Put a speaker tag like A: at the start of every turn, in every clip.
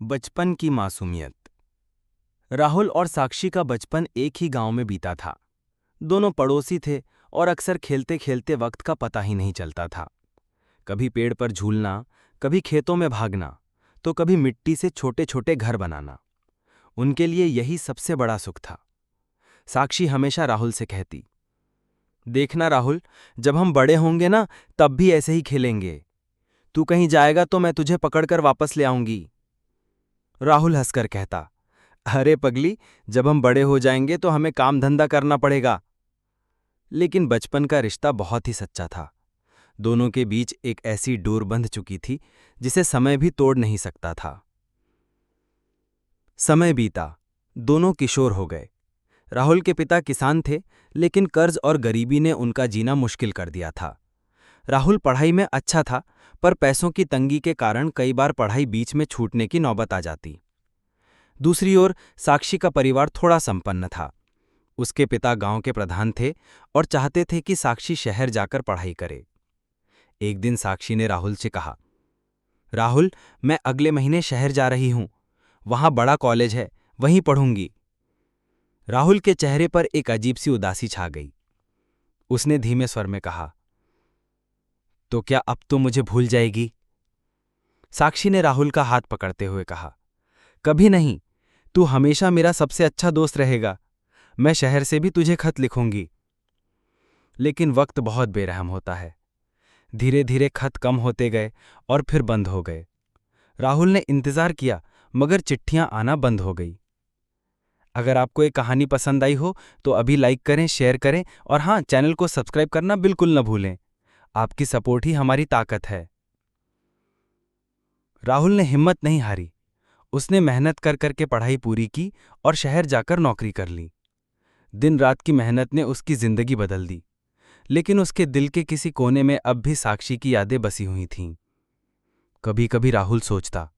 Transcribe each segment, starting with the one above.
A: बचपन की मासूमियत। राहुल और साक्षी का बचपन एक ही गांव में बीता था। दोनों पड़ोसी थे और अक्सर खेलते खेलते वक्त का पता ही नहीं चलता था। कभी पेड़ पर झूलना, कभी खेतों में भागना, तो कभी मिट्टी से छोटे छोटे घर बनाना। उनके लिए यही सबसे बड़ा सुख था। साक्षी हमेशा राहुल से कहती, देखना राहुल, जब हम बड़े होंगे ना, तब भी ऐसे ही खेलेंगे। तू कहीं जाएगा तो मैं तुझे पकड़कर वापस ले आऊंगी। राहुल हंसकर कहता, अरे पगली, जब हम बड़े हो जाएंगे तो हमें काम धंधा करना पड़ेगा। लेकिन बचपन का रिश्ता बहुत ही सच्चा था। दोनों के बीच एक ऐसी डोर बंध चुकी थी जिसे समय भी तोड़ नहीं सकता था। समय बीता, दोनों किशोर हो गए। राहुल के पिता किसान थे, लेकिन कर्ज और गरीबी ने उनका जीना मुश्किल कर दिया था। राहुल पढ़ाई में अच्छा था, पर पैसों की तंगी के कारण कई बार पढ़ाई बीच में छूटने की नौबत आ जाती। दूसरी ओर साक्षी का परिवार थोड़ा संपन्न था। उसके पिता गांव के प्रधान थे और चाहते थे कि साक्षी शहर जाकर पढ़ाई करे। एक दिन साक्षी ने राहुल से कहा, राहुल, मैं अगले महीने शहर जा रही हूं। वहां बड़ा कॉलेज है, वहीं पढ़ूंगी। राहुल के चेहरे पर एक अजीब सी उदासी छा गई। उसने धीमे स्वर में कहा, तो क्या अब तो मुझे भूल जाएगी? साक्षी ने राहुल का हाथ पकड़ते हुए कहा, कभी नहीं। तू हमेशा मेरा सबसे अच्छा दोस्त रहेगा। मैं शहर से भी तुझे खत लिखूंगी। लेकिन वक्त बहुत बेरहम होता है। धीरे धीरे खत कम होते गए और फिर बंद हो गए। राहुल ने इंतजार किया, मगर चिट्ठियां आना बंद हो गई। अगर आपको ये कहानी पसंद आई हो तो अभी लाइक करें, शेयर करें और हाँ, चैनल को सब्सक्राइब करना बिल्कुल न भूलें। आपकी सपोर्ट ही हमारी ताकत है। राहुल ने हिम्मत नहीं हारी। उसने मेहनत कर करके पढ़ाई पूरी की और शहर जाकर नौकरी कर ली। दिन रात की मेहनत ने उसकी जिंदगी बदल दी। लेकिन उसके दिल के किसी कोने में अब भी साक्षी की यादें बसी हुई थीं। कभी कभी राहुल सोचता,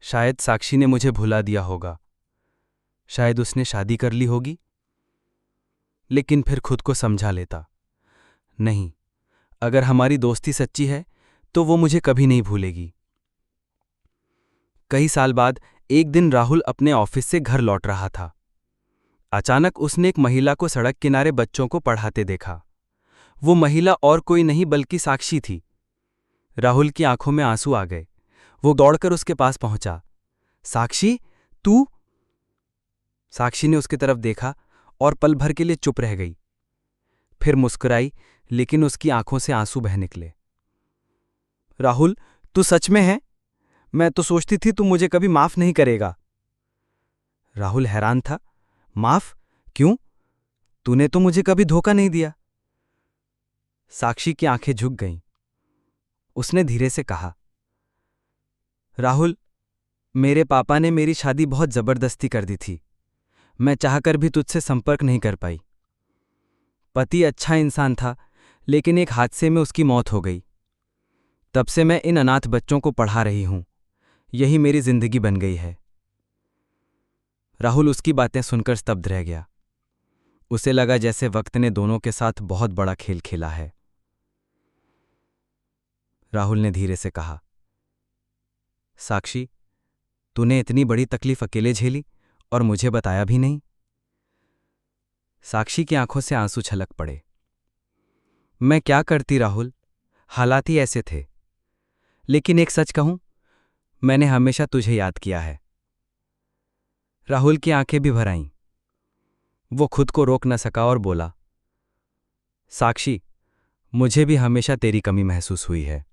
A: शायद साक्षी ने मुझे भुला दिया होगा। शायद उसने शादी कर ली होगी। लेकिन फिर खुद को समझा लेता, नहीं, अगर हमारी दोस्ती सच्ची है तो वो मुझे कभी नहीं भूलेगी। कई साल बाद एक दिन राहुल अपने ऑफिस से घर लौट रहा था। अचानक उसने एक महिला को सड़क किनारे बच्चों को पढ़ाते देखा। वो महिला और कोई नहीं बल्कि साक्षी थी। राहुल की आंखों में आंसू आ गए। वो दौड़कर उसके पास पहुंचा। साक्षी, तू? साक्षी ने उसकी तरफ देखा और पल भर के लिए चुप रह गई। फिर मुस्कुराई, लेकिन उसकी आंखों से आंसू बह निकले। राहुल, तू सच में है? मैं तो सोचती थी तू मुझे कभी माफ नहीं करेगा। राहुल हैरान था। माफ? क्यों? तूने तो मुझे कभी धोखा नहीं दिया। साक्षी की आंखें झुक गईं। उसने धीरे से कहा, राहुल, मेरे पापा ने मेरी शादी बहुत जबरदस्ती कर दी थी। मैं चाहकर भी तुझसे संपर्क नहीं कर पाई। पति अच्छा इंसान था, लेकिन एक हादसे में उसकी मौत हो गई। तब से मैं इन अनाथ बच्चों को पढ़ा रही हूं। यही मेरी जिंदगी बन गई है। राहुल उसकी बातें सुनकर स्तब्ध रह गया। उसे लगा जैसे वक्त ने दोनों के साथ बहुत बड़ा खेल खेला है। राहुल ने धीरे से कहा, साक्षी, तूने इतनी बड़ी तकलीफ अकेले झेली और मुझे बताया भी नहीं। साक्षी की आंखों से आंसू छलक पड़े। मैं क्या करती राहुल, हालात ही ऐसे थे। लेकिन एक सच कहूं, मैंने हमेशा तुझे याद किया है। राहुल की आंखें भी भर आईं। वो खुद को रोक न सका और बोला, साक्षी, मुझे भी हमेशा तेरी कमी महसूस हुई है।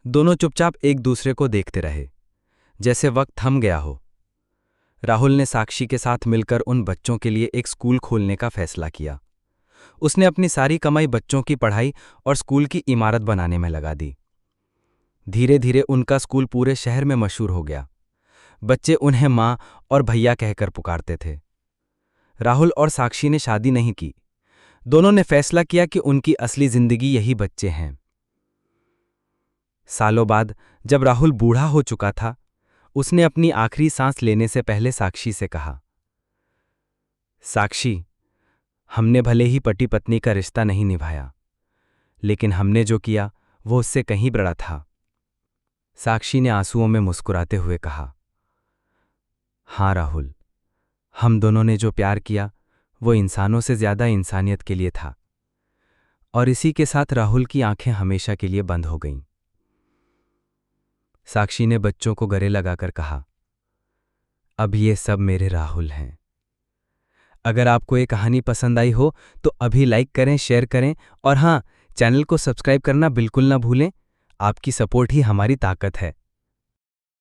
A: दोनों चुपचाप एक दूसरे को देखते रहे, जैसे वक्त थम गया हो। राहुल ने साक्षी के साथ मिलकर उन बच्चों के लिए एक स्कूल खोलने का फैसला किया। उसने अपनी सारी कमाई बच्चों की पढ़ाई और स्कूल की इमारत बनाने में लगा दी। धीरे धीरे उनका स्कूल पूरे शहर में मशहूर हो गया। बच्चे उन्हें माँ और भैया कहकर पुकारते थे। राहुल और साक्षी ने शादी नहीं की। दोनों ने फैसला किया कि उनकी असली जिंदगी यही बच्चे हैं। सालों बाद जब राहुल बूढ़ा हो चुका था, उसने अपनी आखिरी सांस लेने से पहले साक्षी से कहा, साक्षी, हमने भले ही पति पत्नी का रिश्ता नहीं निभाया, लेकिन हमने जो किया वो उससे कहीं बड़ा था। साक्षी ने आंसुओं में मुस्कुराते हुए कहा, हाँ राहुल, हम दोनों ने जो प्यार किया वो इंसानों से ज्यादा इंसानियत के लिए था। और इसी के साथ राहुल की आंखें हमेशा के लिए बंद हो गईं। साक्षी ने बच्चों को गले लगाकर कहा, अब ये सब मेरे राहुल हैं। अगर आपको ये कहानी पसंद आई हो तो अभी लाइक करें, शेयर करें और हाँ, चैनल को सब्सक्राइब करना बिल्कुल ना भूलें। आपकी सपोर्ट ही हमारी ताकत है।